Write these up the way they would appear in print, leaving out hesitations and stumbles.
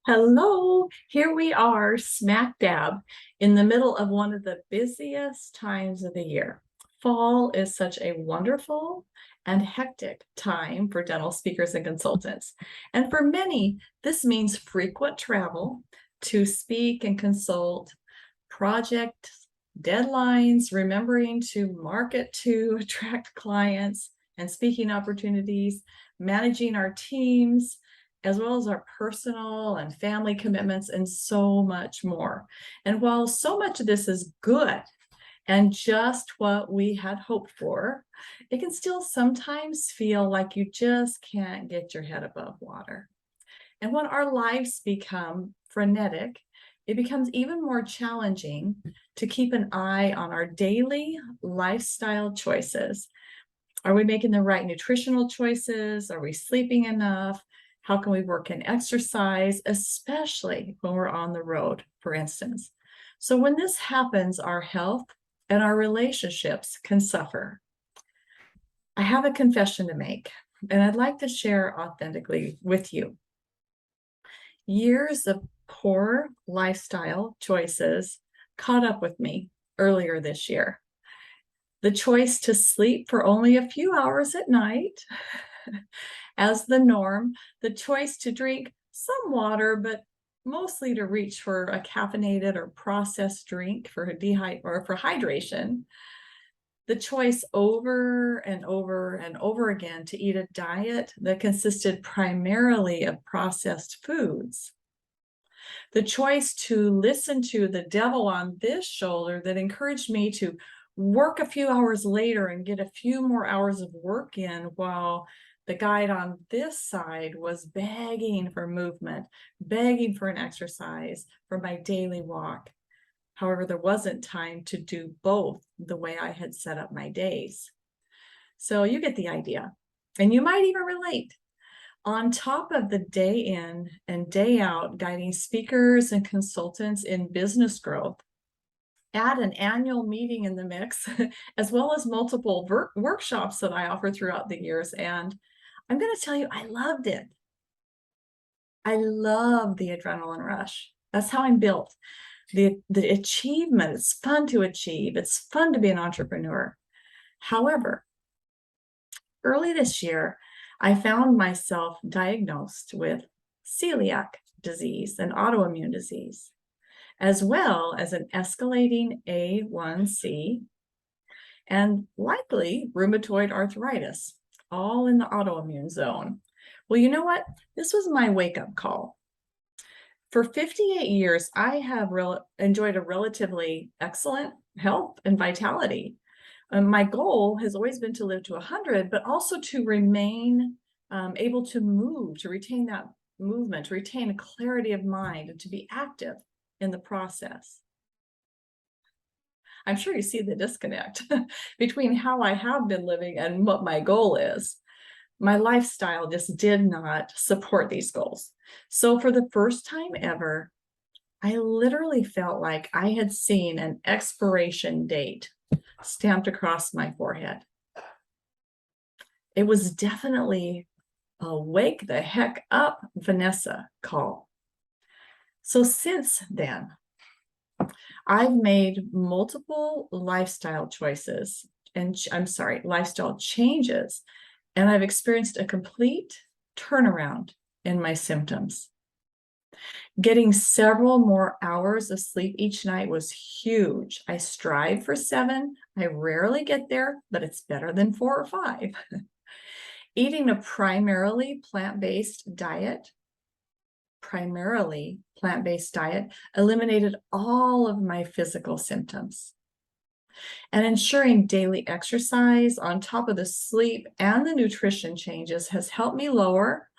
Hello, here we are smack dab in the middle of one of the busiest times of the year. Fall is such a wonderful and hectic time for dental speakers and consultants. And for many, this means frequent travel to speak and consult, project deadlines, remembering to market to attract clients and speaking opportunities, managing our teams, as well as our personal and family commitments, and so much more. And while so much of this is good and just what we had hoped for, it can still sometimes feel like you just can't get your head above water. And when our lives become frenetic, it becomes even more challenging to keep an eye on our daily lifestyle choices. Are we making the right nutritional choices? Are we sleeping enough? How can we work in exercise, especially when we're on the road, for instance? So when this happens, our health and our relationships can suffer. I have a confession to make, and I'd like to share authentically with you. Years of poor lifestyle choices caught up with me earlier this year. The choice to sleep for only a few hours at night as the norm, the choice to drink some water, but mostly to reach for a caffeinated or processed drink for for hydration, the choice over and over and over again to eat a diet that consisted primarily of processed foods, the choice to listen to the devil on this shoulder that encouraged me to work a few hours later and get a few more hours of work in, while the guide on this side was begging for movement, begging for an exercise, for my daily walk. However, there wasn't time to do both the way I had set up my days. So you get the idea. And you might even relate. On top of the day in and day out guiding speakers and consultants in business growth, add an annual meeting in the mix, as well as multiple workshops that I offer throughout the years. And I'm going to tell you, I loved it. I love the adrenaline rush. That's how I'm built. The achievement, it's fun to achieve. It's fun to be an entrepreneur. However, early this year, I found myself diagnosed with celiac disease, an autoimmune disease, as well as an escalating A1C and likely rheumatoid arthritis, all in the autoimmune zone. Well, you know what? This was my wake-up call. For 58 years, I have enjoyed a relatively excellent health and vitality. My goal has always been to live to 100, but also to remain able to move, to retain that movement, to retain a clarity of mind, and to be active in the process. I'm sure you see the disconnect between how I have been living and what my goal is. My lifestyle just did not support these goals. So for the first time ever, I literally felt like I had seen an expiration date stamped across my forehead. It was definitely a wake the heck up, Vanessa call. So since then, I've made multiple lifestyle choices and lifestyle changes, and I've experienced a complete turnaround in my symptoms. Getting several more hours of sleep each night was huge. I strive for 7. I rarely get there, but it's better than 4 or 5. Eating a primarily plant-based diet eliminated all of my physical symptoms. And ensuring daily exercise on top of the sleep and the nutrition changes has helped me lower,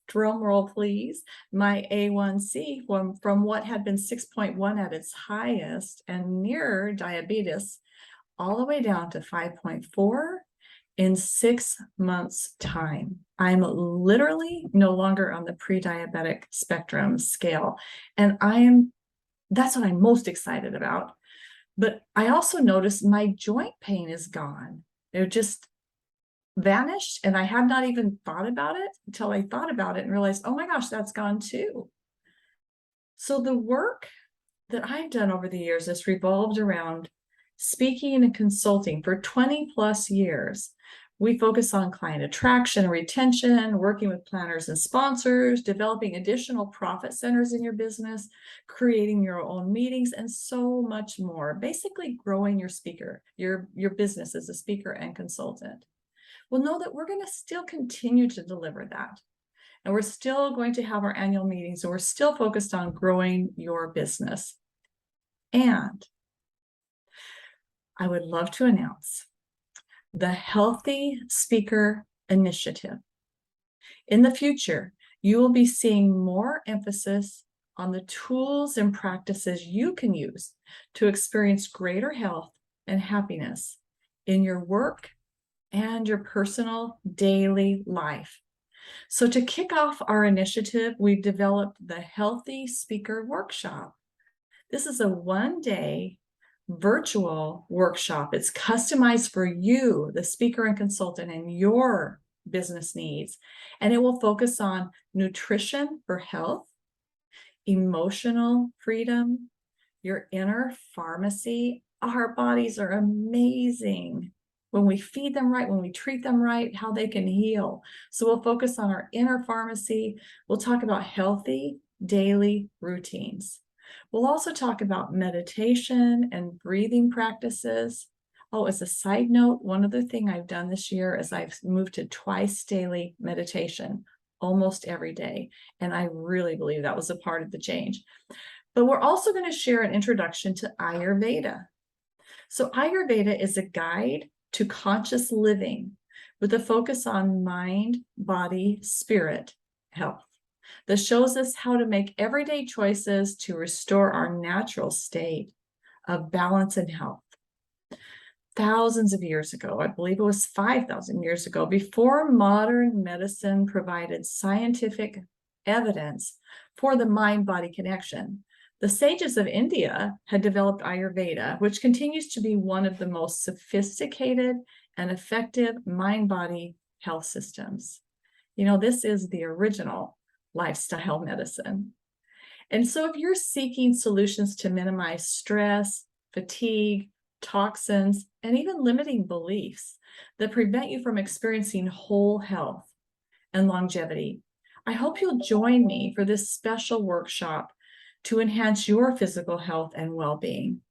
drum roll please, my A1C from what had been 6.1 at its highest and near diabetes, all the way down to 5.4 in 6 months' time. I'm literally no longer on the pre-diabetic spectrum scale. And that's what I'm most excited about. But I also noticed my joint pain is gone. It just vanished, and I had not even thought about it until I thought about it and realized, oh my gosh, that's gone too. So the work that I've done over the years has revolved around speaking and consulting for 20 plus years. We focus on client attraction and retention, working with planners and sponsors, developing additional profit centers in your business, creating your own meetings, and so much more. Basically, growing your business as a speaker and consultant. Well, know that we're going to still continue to deliver that. And we're still going to have our annual meetings, and we're still focused on growing your business. And I would love to announce the Healthy Speaker Initiative. In the future, you will be seeing more emphasis on the tools and practices you can use to experience greater health and happiness in your work and your personal daily life. So to kick off our initiative, we've developed the Healthy Speaker Workshop. This is a one-day virtual workshop. It's customized for you, the speaker and consultant, and your business needs. And it will focus on nutrition for health, emotional freedom, your inner pharmacy. Our bodies are amazing. When we feed them right, when we treat them right, how they can heal. So we'll focus on our inner pharmacy. We'll talk about healthy daily routines. We'll also talk about meditation and breathing practices. Oh, as a side note, one other thing I've done this year is I've moved to twice daily meditation almost every day. And I really believe that was a part of the change. But we're also going to share an introduction to Ayurveda. So Ayurveda is a guide to conscious living with a focus on mind, body, spirit, health. That shows us how to make everyday choices to restore our natural state of balance and health. Thousands of years ago, I believe it was 5,000 years ago, before modern medicine provided scientific evidence for the mind-body connection, the sages of India had developed Ayurveda, which continues to be one of the most sophisticated and effective mind-body health systems. You know, this is the original lifestyle medicine. And so if you're seeking solutions to minimize stress, fatigue, toxins, and even limiting beliefs that prevent you from experiencing whole health and longevity, I hope you'll join me for this special workshop to enhance your physical health and well-being.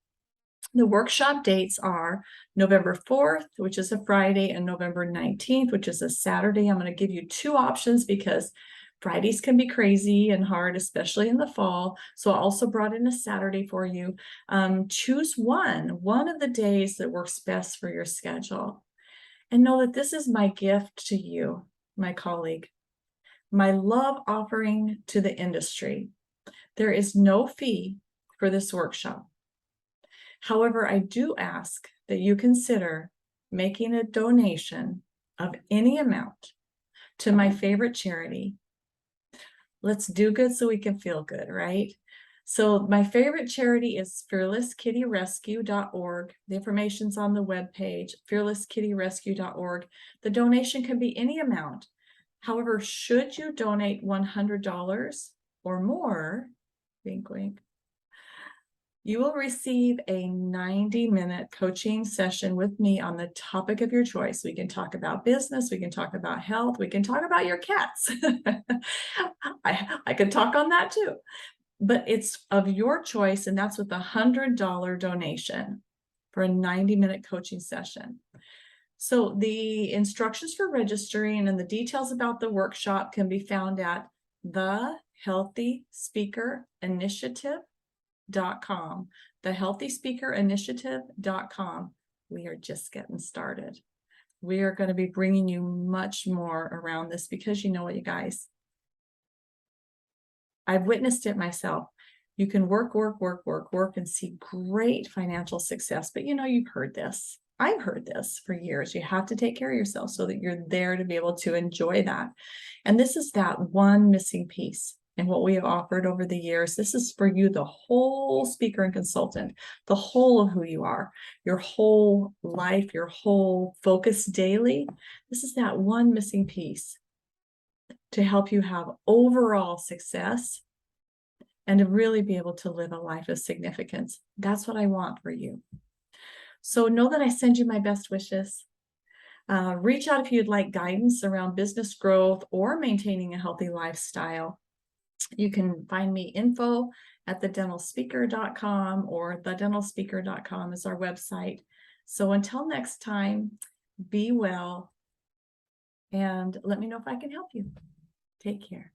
The workshop dates are November 4th, which is a Friday, and November 19th, which is a Saturday. I'm going to give you two options because Fridays can be crazy and hard, especially in the fall. So I also brought in a Saturday for you. Choose one of the days that works best for your schedule. And know that this is my gift to you, my colleague, my love offering to the industry. There is no fee for this workshop. However, I do ask that you consider making a donation of any amount to my favorite charity. Let's do good so we can feel good, right? So my favorite charity is fearlesskittyrescue.org. The information's on the webpage, fearlesskittyrescue.org. The donation can be any amount. However, should you donate $100 or more, wink, wink, you will receive a 90-minute coaching session with me on the topic of your choice. We can talk about business, we can talk about health, we can talk about your cats. I could talk on that too, but it's of your choice, and that's with a $100 donation for a 90-minute coaching session. So the instructions for registering and the details about the workshop can be found at thehealthyspeakerinitiative.com, thehealthyspeakerinitiative.com. We are just getting started. We are going to be bringing you much more around this because you know what, you guys, I've witnessed it myself. You can work, and see great financial success. But you know, you've heard this. I've heard this for years. You have to take care of yourself so that you're there to be able to enjoy that. And this is that one missing piece in what we have offered over the years. This is for you, the whole speaker and consultant, the whole of who you are, your whole life, your whole focus daily. This is that one missing piece to help you have overall success and to really be able to live a life of significance. That's what I want for you. So know that I send you my best wishes. Reach out if you'd like guidance around business growth or maintaining a healthy lifestyle. You can find me info at thedentalspeaker.com, or thedentalspeaker.com is our website. So until next time, be well, and let me know if I can help you. Take care.